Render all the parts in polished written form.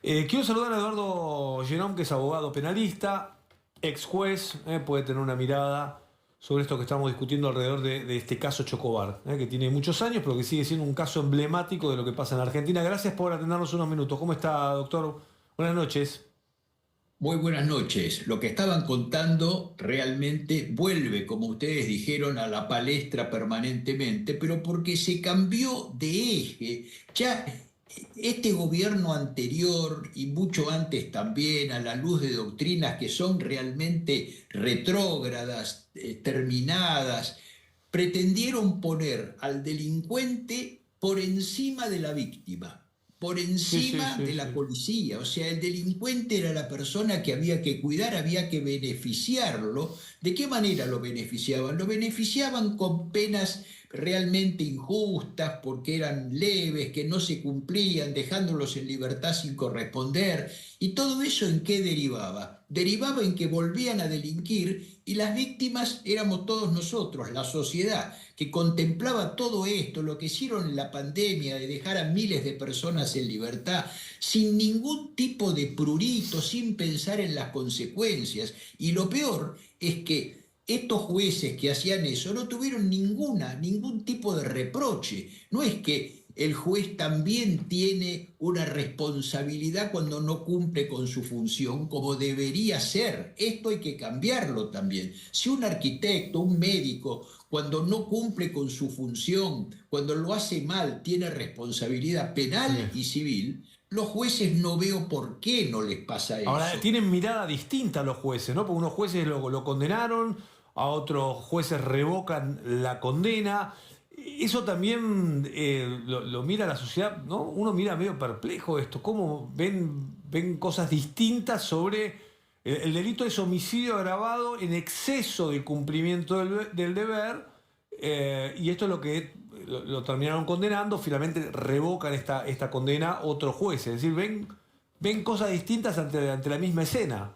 Quiero saludar a Eduardo Gerón, que es abogado penalista, ex juez, puede tener una mirada sobre esto que estamos discutiendo alrededor de este caso Chocobar, que tiene muchos años, pero que sigue siendo un caso emblemático de lo que pasa en Argentina. Gracias por atendernos unos minutos. ¿Cómo está, doctor? Buenas noches. Muy buenas noches. Lo que estaban contando realmente vuelve, como ustedes dijeron, a la palestra permanentemente, pero porque se cambió de eje. Ya este gobierno anterior y mucho antes también, a la luz de doctrinas que son realmente retrógradas, terminadas, pretendieron poner al delincuente por encima de la víctima, por Sí, sí, encima sí, de la sí. policía. O sea, el delincuente era la persona que había que cuidar, había que beneficiarlo. ¿De qué manera lo beneficiaban? Lo beneficiaban con penas realmente injustas, porque eran leves, que no se cumplían, dejándolos en libertad sin corresponder. ¿Y todo eso en qué derivaba? Derivaba en que volvían a delinquir y las víctimas éramos todos nosotros, la sociedad, que contemplaba todo esto, lo que hicieron en la pandemia de dejar a miles de personas en libertad, sin ningún tipo de prurito, sin pensar en las consecuencias. Y lo peor es que estos jueces que hacían eso no tuvieron ningún tipo de reproche. No es que el juez también tiene una responsabilidad cuando no cumple con su función como debería ser. Esto hay que cambiarlo también. Si un arquitecto, un médico, cuando no cumple con su función, cuando lo hace mal, tiene responsabilidad Sí. penal y civil, los jueces no veo por qué no les pasa Ahora, eso. tienen mirada distinta los jueces, ¿no? Porque unos jueces lo condenaron, a otros jueces revocan la condena. Eso también lo mira la sociedad, ¿no? Uno mira medio perplejo esto, cómo ven cosas distintas sobre el delito es homicidio agravado en exceso de cumplimiento del deber, y esto es lo que lo terminaron condenando, finalmente revocan esta condena otros jueces, es decir, ven cosas distintas ante la misma escena.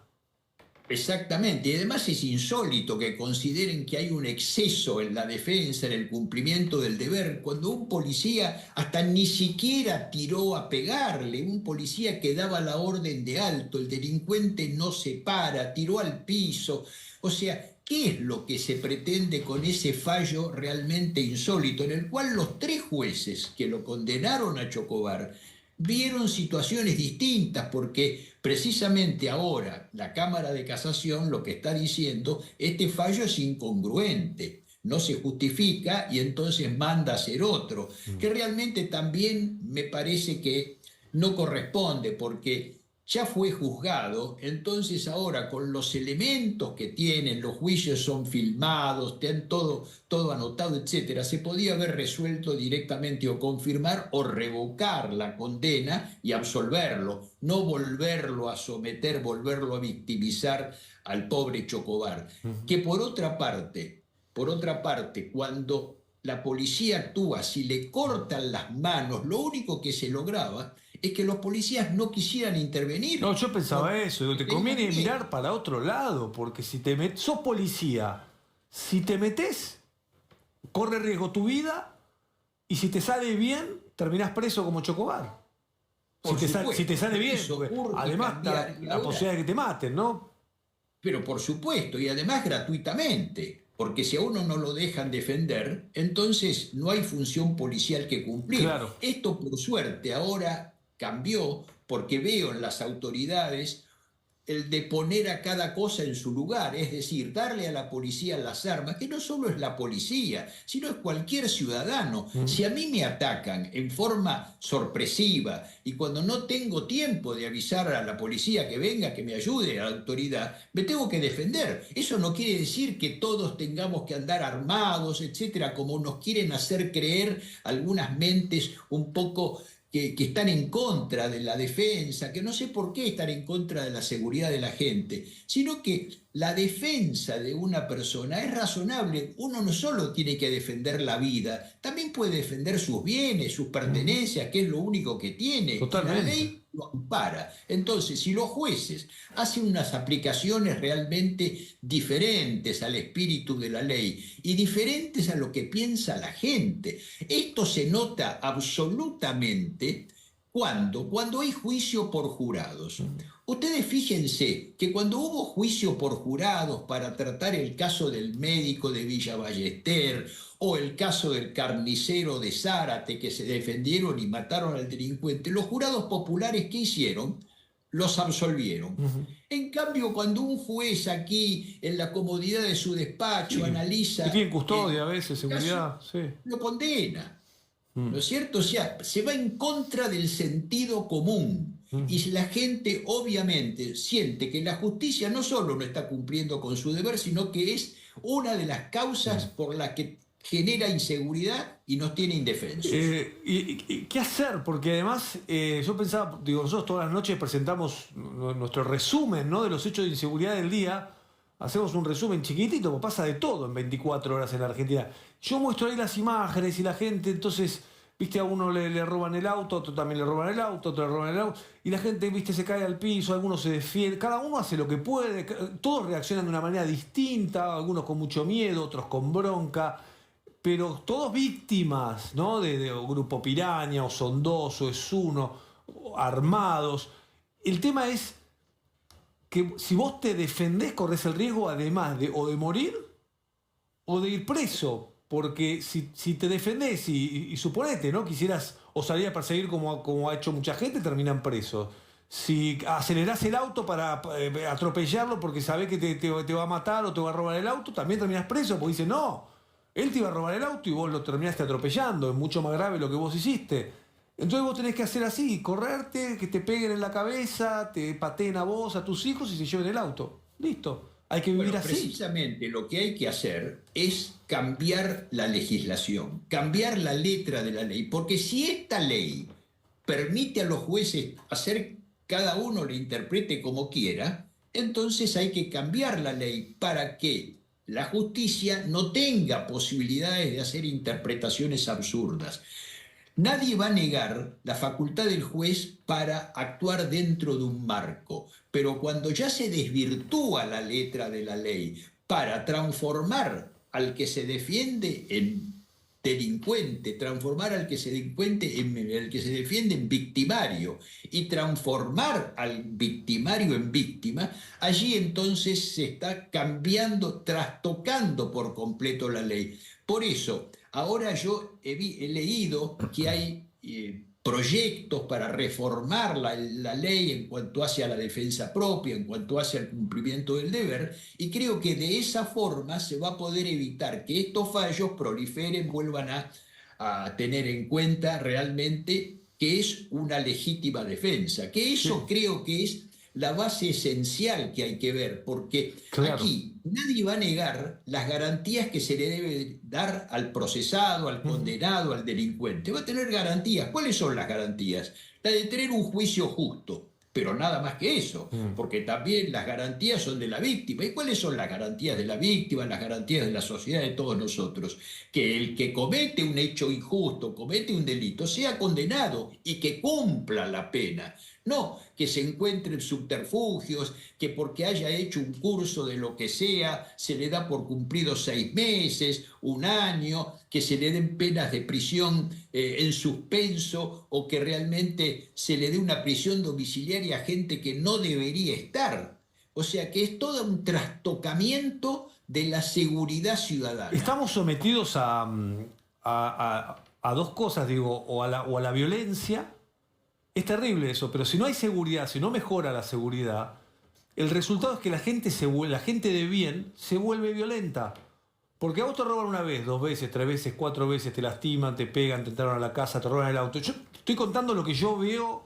Exactamente, y además es insólito que consideren que hay un exceso en la defensa, en el cumplimiento del deber, cuando un policía hasta ni siquiera tiró a pegarle, un policía que daba la orden de alto, el delincuente no se para, tiró al piso. O sea, ¿qué es lo que se pretende con ese fallo realmente insólito, en el cual los tres jueces que lo condenaron a Chocobar vieron situaciones distintas? Porque precisamente ahora la Cámara de Casación lo que está diciendo, este fallo es incongruente, no se justifica y entonces manda a hacer otro, Mm. que realmente también me parece que no corresponde, porque ya fue juzgado. Entonces ahora con los elementos que tienen, los juicios son filmados, tienen todo anotado, etcétera, se podía haber resuelto directamente o confirmar o revocar la condena y absolverlo, no volverlo a someter, volverlo a victimizar al pobre Chocobar. Ujú. Que por otra parte, cuando la policía actúa, si le cortan las manos, lo único que se lograba es que los policías no quisieran No, intervenir, yo pensaba eso, digo, porque te tenían conviene mirar miedo. para otro lado, porque si te metes, sos policía, si te metes, corre riesgo tu vida, y si te sale bien, terminás preso como Chocobar. Por Si te supuesto, sale por bien, eso porque urge además está cambiar. Y la posibilidad ahora, de que te maten, ¿no? pero por supuesto, y además gratuitamente, porque si a uno no lo dejan defender, entonces no hay función policial que cumplir. Claro. Esto, por suerte, ahora cambió, porque veo en las autoridades el de poner a cada cosa en su lugar, es decir, darle a la policía las armas, que no solo es la policía, sino es cualquier ciudadano. Mm. Si a mí me atacan en forma sorpresiva y cuando no tengo tiempo de avisar a la policía que venga, que me ayude, a la autoridad, me tengo que defender. Eso no quiere decir que todos tengamos que andar armados, etcétera, como nos quieren hacer creer algunas mentes un poco que están en contra de la defensa, que no sé por qué están en contra de la seguridad de la gente, sino que la defensa de una persona es razonable. Uno no solo tiene que defender la vida, también puede defender sus bienes, sus Ujú. pertenencias, que es lo único que tiene, y la Totalmente. ley lo ampara. Entonces, si los jueces hacen unas aplicaciones realmente diferentes al espíritu de la ley y diferentes a lo que piensa la gente, esto se nota absolutamente ¿Cuándo? Cuando hay juicio por jurados. Ustedes fíjense que cuando hubo juicio por jurados para tratar el caso del médico de Villa Ballester o el caso del carnicero de Zárate que se defendieron y mataron al delincuente, los jurados populares, ¿qué hicieron? Los absolvieron. Ujú. En cambio, cuando un juez aquí, en la comodidad de su despacho, Sí. Y tienen analiza custodia a veces, el caso, seguridad, sí. lo condena. ¿No Mm, es cierto? O sea, se va en contra del sentido común. Y mm. la gente obviamente siente que la justicia no solo no está cumpliendo con su deber, sino que es una de las causas Mm. por las que genera inseguridad y nos tiene indefensos. ¿Y qué hacer? Porque además yo pensaba, digo, nosotros todas las noches presentamos nuestro resumen, ¿no?, de los hechos de inseguridad del día. Hacemos un resumen chiquitito, porque pasa de todo en 24 horas en la Argentina. Yo muestro ahí las imágenes y la gente, entonces, viste, a uno le roban el auto, a otro también le roban el auto, a otro le roban el auto, y la gente, viste, se cae al piso, algunos se defienden, cada uno hace lo que puede, todos reaccionan de una manera distinta, algunos con mucho miedo, otros con bronca, pero todos víctimas, ¿no? De Grupo Piraña, o Son Dos, o Es Uno, o armados. El tema es que si vos te defendés, corres el riesgo además de o de morir o de ir preso. Porque si te defendés y suponete, ¿no?, quisieras o salir a perseguir como ha hecho mucha gente, terminan presos. Si acelerás el auto para atropellarlo porque sabés que te va a matar o te va a robar el auto, también terminás preso porque dice, no, él te iba a robar el auto y vos lo terminaste atropellando, es mucho más grave lo que vos hiciste. Entonces vos tenés que hacer así, correrte, que te peguen en la cabeza, te pateen a vos, a tus hijos y se lleven el auto. Listo. Hay que vivir Bueno, así. precisamente lo que hay que hacer es cambiar la legislación, cambiar la letra de la ley, porque si esta ley permite a los jueces hacer, cada uno lo interprete como quiera, entonces hay que cambiar la ley para que la justicia no tenga posibilidades de hacer interpretaciones absurdas. Nadie va a negar la facultad del juez para actuar dentro de un marco, pero cuando ya se desvirtúa la letra de la ley para transformar al que se defiende en delincuente, transformar al que se delincuente en el que se defiende en victimario y transformar al victimario en víctima, allí entonces se está cambiando, trastocando por completo la ley. Por eso, ahora yo he leído que hay proyectos para reformar la ley en cuanto hace a la defensa propia, en cuanto hace al cumplimiento del deber, y creo que de esa forma se va a poder evitar que estos fallos proliferen, vuelvan a tener en cuenta realmente que es una legítima defensa, que Sí, eso creo que es la base esencial que hay que ver, porque claro. aquí nadie va a negar las garantías que se le debe dar al procesado, al Ujú. condenado, al delincuente. Va a tener garantías. ¿Cuáles son las garantías? La de tener un juicio justo, pero nada más que eso, Mm. porque también las garantías son de la víctima. ¿Y cuáles son las garantías de la víctima, las garantías de la sociedad, de todos nosotros? Que el que comete un hecho injusto, comete un delito, sea condenado y que cumpla la pena. No que se encuentren subterfugios, que porque haya hecho un curso de lo que sea, se le da por cumplido 6 meses, un año, que se le den penas de prisión en suspenso o que realmente se le dé una prisión domiciliaria a gente que no debería estar. O sea que es todo un trastocamiento de la seguridad ciudadana. Estamos sometidos a dos cosas, digo, o a la violencia. Es terrible eso, pero si no hay seguridad, si no mejora la seguridad, el resultado es que la gente de bien se vuelve violenta. Porque a vos te roban una vez, 2 veces, 3 veces, 4 veces, te lastiman, te pegan, te entraron a la casa, te roban el auto. Yo estoy contando lo que yo veo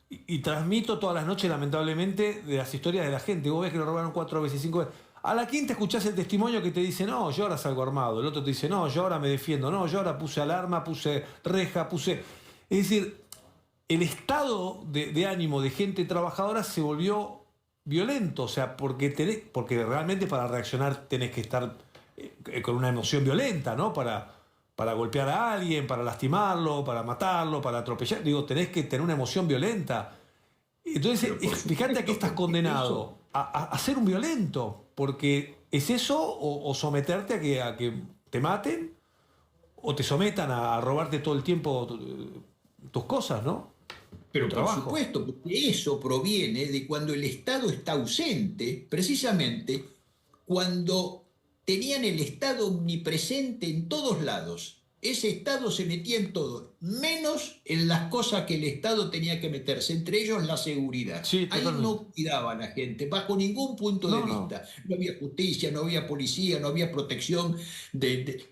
y transmito todas las noches, lamentablemente, de las historias de la gente. Vos ves que lo robaron 4 veces, 5 veces. A la quinta escuchás el testimonio que te dice, no, yo ahora salgo armado. El otro te dice, no, yo ahora me defiendo. No, yo ahora puse alarma, puse reja, puse... Es decir, el estado de ánimo de gente trabajadora se volvió violento. O sea, porque realmente para reaccionar tenés que estar con una emoción violenta, ¿no? Para golpear a alguien, para lastimarlo, para matarlo, para atropellar. Digo, tenés que tener una emoción violenta. Entonces, Pero por fíjate a qué supuesto, estás porque eso, condenado, a ser un violento, porque es eso o someterte a que te maten o te sometan a robarte todo el tiempo tus cosas, ¿no? un Pero por trabajo. supuesto, porque eso proviene de cuando el Estado está ausente, precisamente cuando tenían el Estado omnipresente en todos lados. Ese Estado se metía en todo, menos en las cosas que el Estado tenía que meterse, entre ellos la seguridad. Sí, Ahí totalmente. no cuidaba a la gente, bajo ningún punto de No, no. vista. No había justicia, no había policía, no había protección,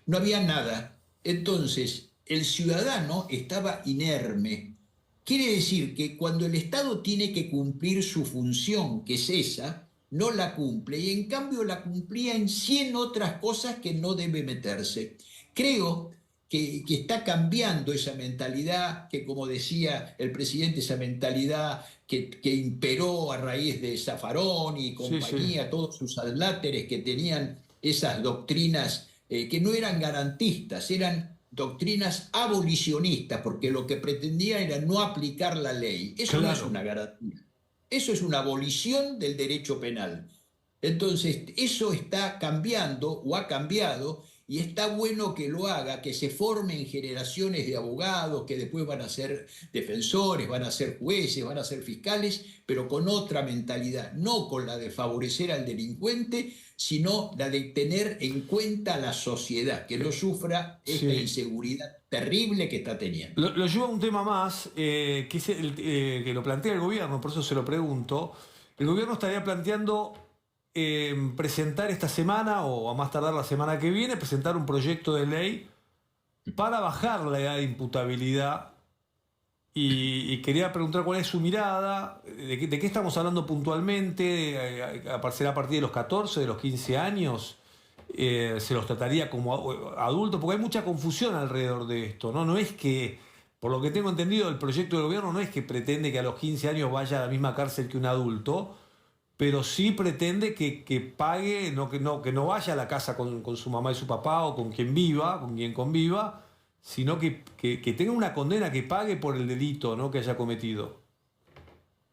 no había nada. Entonces, el ciudadano estaba inerme. Quiere decir que cuando el Estado tiene que cumplir su función, que es esa, no la cumple y en cambio la cumplía en 100 otras cosas que no debe meterse. Creo que está cambiando esa mentalidad, que como decía el presidente, esa mentalidad que imperó a raíz de Zaffarón y Sí, sí. compañía, todos sus adláteres que tenían esas doctrinas que no eran garantistas, eran doctrinas abolicionistas, porque lo que pretendía era no aplicar la ley. Eso no es Claro. una garantía. Eso es una abolición del derecho penal. Entonces, eso está cambiando o ha cambiado y está bueno que lo haga, que se formen generaciones de abogados que después van a ser defensores, van a ser jueces, van a ser fiscales, pero con otra mentalidad, no con la de favorecer al delincuente, sino la de tener en cuenta a la sociedad, que no sufra esta Sí. inseguridad terrible que está teniendo. Lo lleva a un tema más, que, es que lo plantea el gobierno, por eso se lo pregunto. El gobierno estaría planteando presentar esta semana o a más tardar la semana que viene, presentar un proyecto de ley para bajar la edad de imputabilidad y quería preguntar cuál es su mirada, de qué estamos hablando puntualmente, ¿será a partir de los 14, de los 15 años? ¿Se los trataría como adultos? Porque hay mucha confusión alrededor de esto, ¿no? No es que, por lo que tengo entendido, el proyecto del gobierno no es que pretende que a los 15 años vaya a la misma cárcel que un adulto, pero sí pretende que pague, que no vaya a la casa con su mamá y su papá o con quien viva, con quien conviva, sino que tenga una condena que pague por el delito, ¿no?, que haya cometido.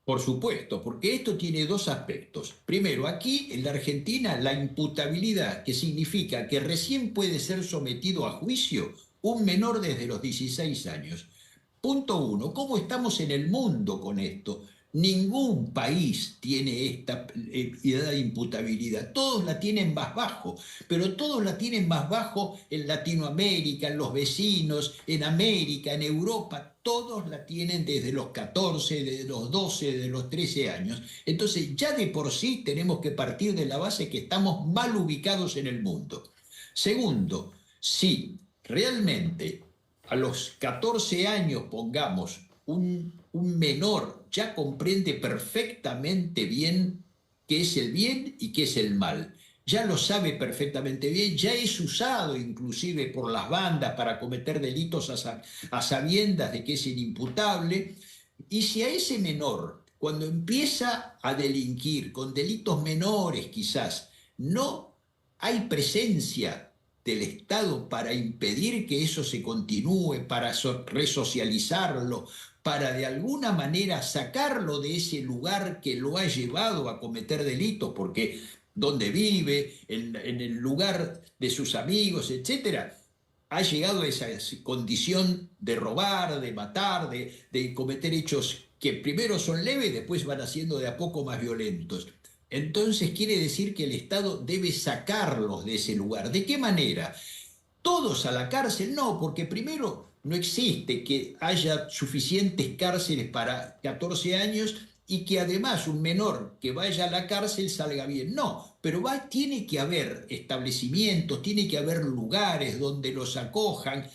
Por supuesto, porque esto tiene dos aspectos. Primero, aquí en la Argentina, la imputabilidad, que significa que recién puede ser sometido a juicio un menor desde los 16 años. Punto uno, ¿cómo estamos en el mundo con esto? Ningún país tiene esta edad de imputabilidad, todos la tienen más bajo, pero todos la tienen más bajo en Latinoamérica, en los vecinos, en América, en Europa, todos la tienen desde los 14, desde los 12, desde los 13 años. Entonces ya de por sí tenemos que partir de la base que estamos mal ubicados en el mundo. Segundo, si realmente a los 14 años, pongamos, un menor ya comprende perfectamente bien qué es el bien y qué es el mal. Ya lo sabe perfectamente bien, ya es usado inclusive por las bandas para cometer delitos a sabiendas de que es inimputable. Y si a ese menor, cuando empieza a delinquir con delitos menores quizás, no hay presencia del Estado para impedir que eso se continúe, para resocializarlo, para de alguna manera sacarlo de ese lugar que lo ha llevado a cometer delitos, porque donde vive, en el lugar de sus amigos, etcétera, ha llegado a esa condición de robar, de matar, de cometer hechos que primero son leves, después van haciendo de a poco más violentos. Entonces quiere decir que el Estado debe sacarlos de ese lugar. ¿De qué manera? ¿Todos a la cárcel? No, porque primero no existe que haya suficientes cárceles para 14 años y que además un menor que vaya a la cárcel salga bien. No, pero tiene que haber establecimientos, tiene que haber lugares donde los acojan.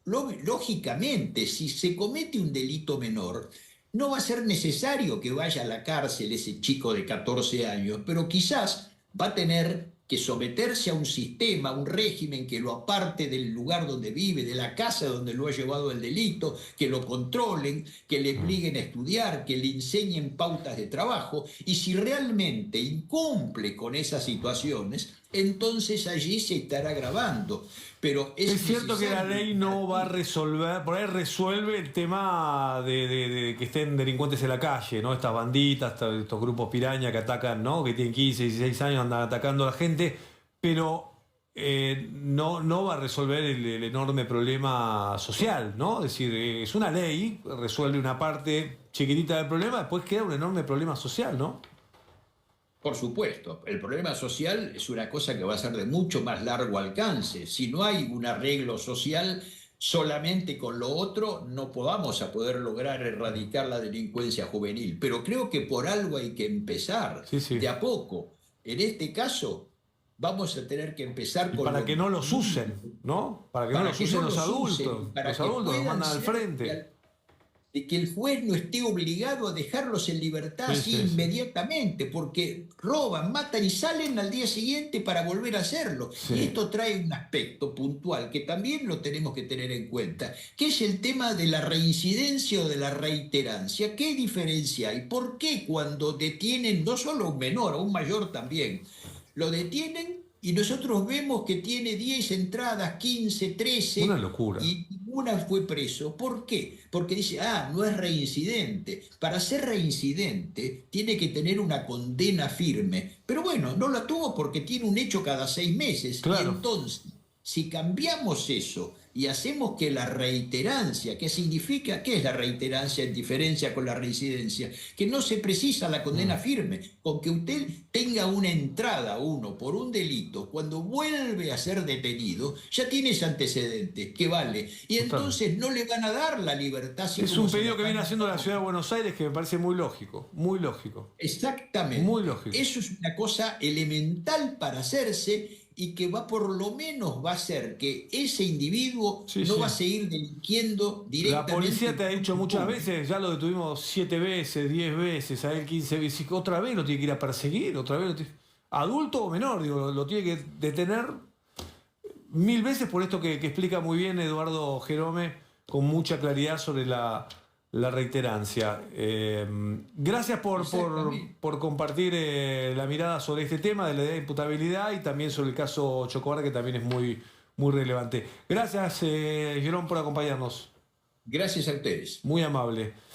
Lógicamente, si se comete un delito menor, no va a ser necesario que vaya a la cárcel ese chico de 14 años, pero quizás va a tener que someterse a un sistema, a un régimen que lo aparte del lugar donde vive, de la casa donde lo ha llevado el delito, que lo controlen, que le Mm. obliguen a estudiar, que le enseñen pautas de trabajo, y si realmente incumple con esas situaciones, entonces allí se estará agravando. Pero Es es cierto que la necesario ley que no va a aquí. resolver, por ahí resuelve el tema de que estén delincuentes en la calle, ¿no? Estas banditas, estos grupos piraña que atacan, ¿no? Que tienen 15, 16 años, andan atacando a la gente, pero no va a resolver el enorme problema social, ¿no? Es decir, es una ley, resuelve una parte chiquitita del problema, después queda un enorme problema social, ¿no? Por supuesto, el problema social es una cosa que va a ser de mucho más largo alcance. Si no hay un arreglo social, solamente con lo otro no podamos a poder lograr erradicar la delincuencia juvenil. Pero creo que por algo hay que empezar, Sí, sí. de a poco. En este caso, vamos a tener que empezar Y con para lo que no los mínimo, usen, ¿no? Para que no para los que no usen los los usen y adultos. para Los que adultos los puedan mandan al ser frente. de que el juez no esté obligado a dejarlos en libertad Sí, así sí, sí. inmediatamente, porque roban, matan y salen al día siguiente para volver a hacerlo. Y Sí. esto trae un aspecto puntual que también lo tenemos que tener en cuenta, que es el tema de la reincidencia o de la reiterancia. ¿Qué diferencia hay? ¿Por qué cuando detienen no solo a un menor, a un mayor también, lo detienen y nosotros vemos que tiene 10 entradas, 15, Una 13 locura. y ninguna fue preso? ¿Por qué? Porque dice, no es reincidente. Para ser reincidente tiene que tener una condena firme. Pero bueno, no la tuvo porque tiene un hecho cada 6 meses. Y Claro. entonces, si cambiamos eso y hacemos que la reiterancia, ¿qué significa? ¿Qué es la reiterancia en diferencia con la reincidencia? Que no se precisa la condena Mm, firme. Con que usted tenga una entrada, uno, por un delito, cuando vuelve a ser detenido, ya tiene ese antecedente, que vale. Y totalmente. entonces no le van a dar la libertad así Es como un se la pedido que están viene haciendo la dando. ciudad de Buenos Aires que me parece muy lógico. Muy lógico. Muy Exactamente. lógico. Eso es una cosa elemental para hacerse y que va por lo menos va a hacer que ese individuo Sí, no va sí. a seguir delinquiendo La directamente policía en te ha dicho función muchas pública. veces, ya lo detuvimos 7 veces, 10 veces, a él 15 veces, otra vez lo tiene que ir a perseguir, otra vez adulto o menor, digo, lo tiene que detener 1000 veces por esto que explica muy bien Eduardo Jerome con mucha claridad sobre la reiterancia. Gracias Exactamente. por compartir la mirada sobre este tema de la idea de imputabilidad y también sobre el caso Chocobar, que también es muy relevante. Gracias, Jerome, por acompañarnos. Gracias a ustedes. Muy amable.